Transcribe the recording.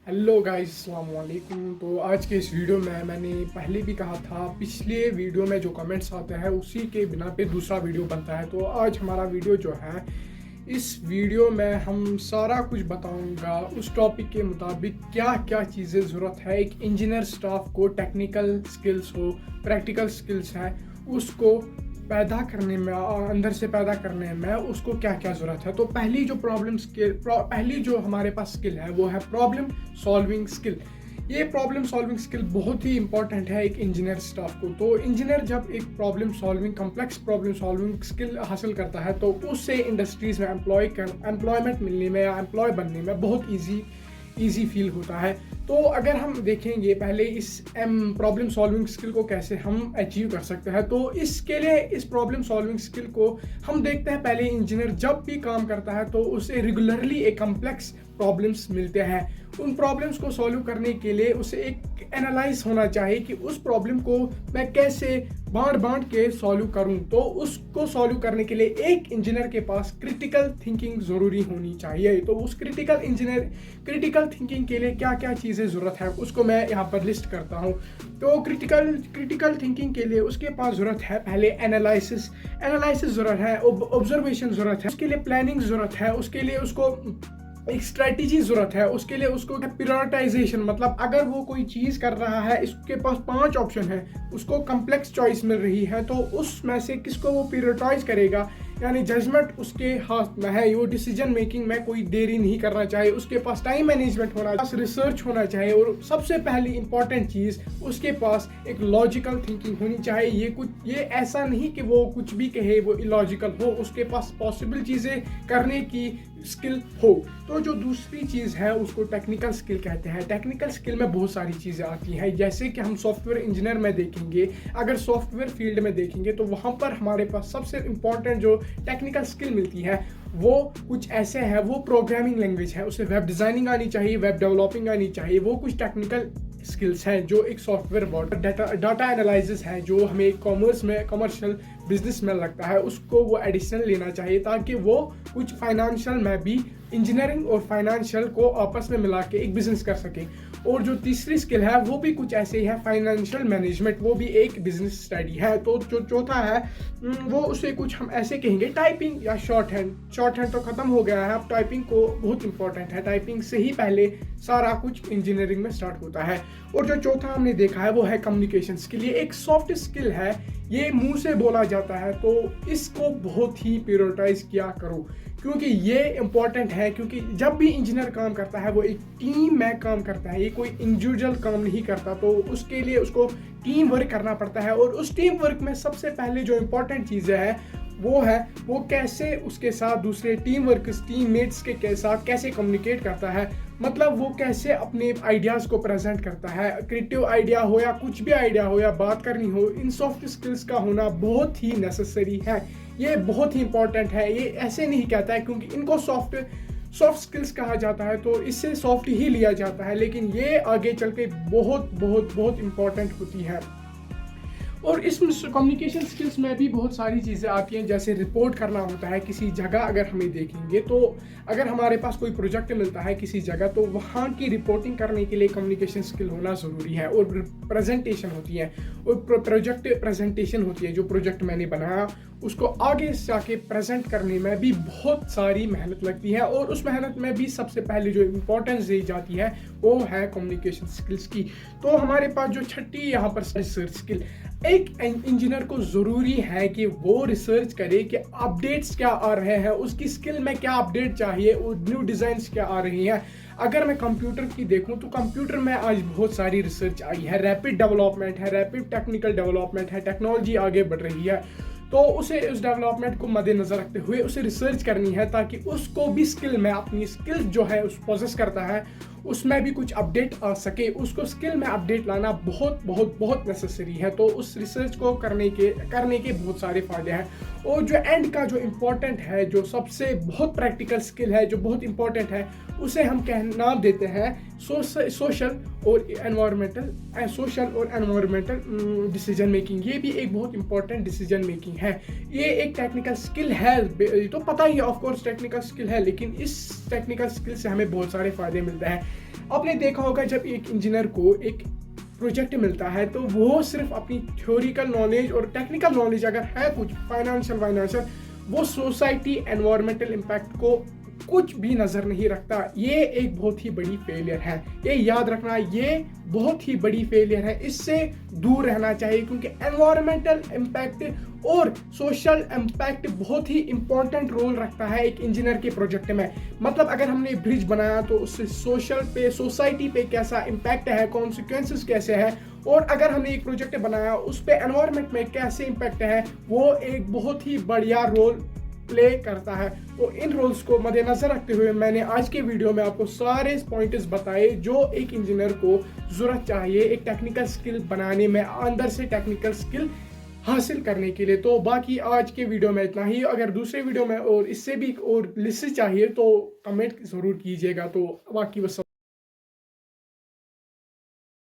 Hello guys, अस्सलाम वालेकुम। तो आज के इस वीडियो में मैंने पहले भी कहा था, पिछले वीडियो में जो कमेंट्स आते हैं उसी के बिना पे दूसरा वीडियो बनता है। तो आज हमारा वीडियो जो है, इस वीडियो में हम सारा कुछ बताऊंगा उस टॉपिक के मुताबिक क्या क्या चीज़ें ज़रूरत है एक इंजीनियर स्टाफ को। टेक्निकल स्किल्स हो, प्रैक्टिकल स्किल्स हैं, उसको पैदा करने में और अंदर से पैदा करने में उसको क्या क्या ज़रूरत है। तो पहली जो हमारे पास स्किल है वो है प्रॉब्लम सॉल्विंग स्किल। ये प्रॉब्लम सॉल्विंग स्किल बहुत ही इंपॉर्टेंट है एक इंजीनियर स्टाफ को। तो इंजीनियर जब एक कॉम्प्लेक्स प्रॉब्लम सॉल्विंग स्किल हासिल करता है तो उससे इंडस्ट्रीज़ में एम्प्लॉयमेंट मिलने में या एम्प्लॉय बनने में बहुत ईजी फील होता है। तो अगर हम देखेंगे पहले इस प्रॉब्लम सॉल्विंग स्किल को कैसे हम अचीव कर सकते हैं, तो इसके लिए इस प्रॉब्लम सॉल्विंग स्किल को हम देखते हैं। पहले इंजीनियर जब भी काम करता है तो उसे रेगुलरली एक कॉम्प्लेक्स प्रॉब्लम्स मिलते हैं। उन प्रॉब्लम्स को सॉल्व करने के लिए उसे एक एनालाइज होना चाहिए कि उस प्रॉब्लम को मैं कैसे बांट के सॉल्व करूं। तो उसको सॉल्व करने के लिए एक इंजीनियर के पास क्रिटिकल थिंकिंग ज़रूरी होनी चाहिए। तो उस क्रिटिकल थिंकिंग के लिए क्या क्या चीज़ें ज़रूरत है उसको मैं यहाँ पर लिस्ट करता हूँ। तो क्रिटिकल थिंकिंग के लिए उसके पास ज़रूरत है पहले एनालिसिस ज़रूरत है, ऑब्जर्वेशन ज़रूरत है, उसके लिए प्लानिंग ज़रूरत है, उसके लिए उसको एक स्ट्रेटजी ज़रूरत है, उसके लिए उसको प्रायोरिटाइजेशन, मतलब अगर वो कोई चीज़ कर रहा है, इसके पास 5 ऑप्शन है, उसको कम्प्लेक्स चॉइस मिल रही है, तो उसमें से किसको वो प्रायोरिटाइज करेगा, यानी जजमेंट उसके हाथ में है। वो डिसीजन मेकिंग में कोई देरी नहीं करना चाहिए, उसके पास टाइम मैनेजमेंट होना चाहिए, रिसर्च होना चाहिए, और सबसे पहली इंपॉर्टेंट चीज़ उसके पास एक लॉजिकल थिंकिंग होनी चाहिए। ये ऐसा नहीं कि वो कुछ भी कहे वो इलॉजिकल हो, उसके पास पॉसिबल चीज़ें करने की स्किल हो। तो जो दूसरी चीज़ है उसको टेक्निकल स्किल कहते हैं। टेक्निकल स्किल में बहुत सारी चीज़ें आती हैं, जैसे कि हम सॉफ्टवेयर इंजीनियर में देखेंगे, अगर सॉफ्टवेयर फील्ड में देखेंगे तो वहाँ पर हमारे पास सबसे इम्पॉर्टेंट जो टेक्निकल स्किल मिलती है वो कुछ ऐसे है, वो प्रोग्रामिंग लैंग्वेज है, उसे वेब डिज़ाइनिंग आनी चाहिए, वेब डेवलपिंग आनी चाहिए। वो कुछ टेक्निकल स्किल्स हैं जो एक सॉफ्टवेयर डाटा एनालिसिस है जो हमें कमर्शियल बिजनेस में लगता है, उसको वो एडिशनल लेना चाहिए ताकि वो कुछ फाइनेंशियल में भी इंजीनियरिंग और फाइनेंशियल को आपस में मिला के एक बिजनेस कर सके। और जो तीसरी स्किल है वो भी कुछ ऐसे ही है, फाइनेंशियल मैनेजमेंट, वो भी एक बिजनेस स्टडी है। तो जो चौथा है वो उसे कुछ हम ऐसे कहेंगे टाइपिंग या शॉर्ट हैंड तो खत्म हो गया है, अब टाइपिंग को बहुत इंपॉर्टेंट है। टाइपिंग से ही पहले सारा कुछ इंजीनियरिंग में स्टार्ट होता है। और जो चौथा हमने देखा है वो है कम्युनिकेशन स्किल। ये एक सॉफ्ट स्किल है, ये मुंह से बोला जाता है, तो इसको बहुत ही प्रायोरिटाइज किया करो क्योंकि ये इंपॉर्टेंट है। क्योंकि जब भी इंजीनियर काम करता है वो एक टीम में काम करता है, ये कोई इंडिविजुअल काम नहीं करता। तो उसके लिए उसको टीम वर्क करना पड़ता है, और उस टीम वर्क में सबसे पहले जो इंपॉर्टेंट चीज़ें है वो कैसे उसके साथ दूसरे टीममेट्स के साथ कैसे कम्युनिकेट करता है, मतलब वो कैसे अपने आइडियाज़ को प्रेजेंट करता है। क्रिएटिव आइडिया हो या कुछ भी आइडिया हो या बात करनी हो, इन सॉफ्ट स्किल्स का होना बहुत ही नेसेसरी है। ये बहुत ही इंपॉर्टेंट है। ये ऐसे नहीं कहता है क्योंकि इनको सॉफ्ट स्किल्स कहा जाता है तो इससे सॉफ्ट ही लिया जाता है, लेकिन ये आगे चल के बहुत बहुत बहुत इंपॉर्टेंट होती है। और इस कम्युनिकेशन स्किल्स में भी बहुत सारी चीज़ें आती हैं, जैसे रिपोर्ट करना होता है किसी जगह। अगर हमें देखेंगे तो अगर हमारे पास कोई प्रोजेक्ट मिलता है किसी जगह, तो वहाँ की रिपोर्टिंग करने के लिए कम्युनिकेशन स्किल होना ज़रूरी है। और प्रेजेंटेशन होती है, और प्रोजेक्ट प्रेजेंटेशन होती है, जो प्रोजेक्ट मैंने बनाया उसको आगे जाके प्रेजेंट करने में भी बहुत सारी मेहनत लगती है। और उस मेहनत में भी सबसे पहले जो इम्पोर्टेंस दी जाती है वो है कम्युनिकेशन स्किल्स की। तो हमारे पास जो छठी यहाँ पर रिसर्च स्किल, एक इंजीनियर को ज़रूरी है कि वो रिसर्च करे कि अपडेट्स क्या आ रहे हैं, उसकी स्किल में क्या अपडेट चाहिए और न्यू डिज़ाइंस क्या आ रही हैं। अगर मैं कंप्यूटर की देखूं तो कंप्यूटर में आज बहुत सारी रिसर्च आई है, रैपिड डेवलपमेंट है, रैपिड टेक्निकल डेवलपमेंट है, टेक्नोलॉजी आगे बढ़ रही है। तो उसे उस डेवलपमेंट को मद्देनजर रखते हुए उसे रिसर्च करनी है ताकि उसको भी स्किल में अपनी स्किल जो है उस पोजेस करता है उसमें भी कुछ अपडेट आ सके। उसको स्किल में अपडेट लाना बहुत बहुत बहुत नेसेसरी है। तो उस रिसर्च को करने के बहुत सारे फायदे हैं। और जो एंड का जो इम्पोर्टेंट है, जो सबसे बहुत प्रैक्टिकल स्किल है, जो बहुत इंपॉर्टेंट है, उसे हम नाम देते हैं सोशल और एनवायरमेंटल डिसीजन मेकिंग। ये भी एक बहुत इंपॉर्टेंट डिसीजन मेकिंग है। ये एक टेक्निकल स्किल है, तो पता ही है ऑफ कोर्स टेक्निकल स्किल है, लेकिन इस टेक्निकल स्किल से हमें बहुत सारे फायदे मिलते हैं। आपने देखा होगा जब एक इंजीनियर को एक प्रोजेक्ट मिलता है तो वो सिर्फ अपनी थ्योरिकल नॉलेज और टेक्निकल नॉलेज अगर है कुछ फाइनेंशियल, वो सोसाइटी एनवायरमेंटल इम्पैक्ट को कुछ भी नज़र नहीं रखता। ये एक बहुत ही बड़ी फेलियर है, ये याद रखना, ये बहुत ही बड़ी फेलियर है। इससे दूर रहना चाहिए, क्योंकि एनवायरमेंटल इम्पैक्ट और सोशल इम्पैक्ट बहुत ही इंपॉर्टेंट रोल रखता है एक इंजीनियर के प्रोजेक्ट में। मतलब अगर हमने ब्रिज बनाया तो उससे सोसाइटी पे कैसा इम्पैक्ट है, कॉन्सिक्वेंसेस कैसे है, और अगर हमने एक प्रोजेक्ट बनाया उस पर एनवायरमेंट में कैसे इम्पैक्ट है, वो एक बहुत ही बढ़िया रोल प्ले करता है। तो इन रोल्स को मद्देनजर रखते हुए मैंने आज के वीडियो में आपको सारे पॉइंट्स बताए जो एक इंजीनियर को जरूरत चाहिए एक टेक्निकल स्किल बनाने में, अंदर से टेक्निकल स्किल हासिल करने के लिए। तो बाकी आज के वीडियो में इतना ही। अगर दूसरे वीडियो में और इससे भी और लिस्ट चाहिए तो कमेंट ज़रूर कीजिएगा। तो बाकी बस।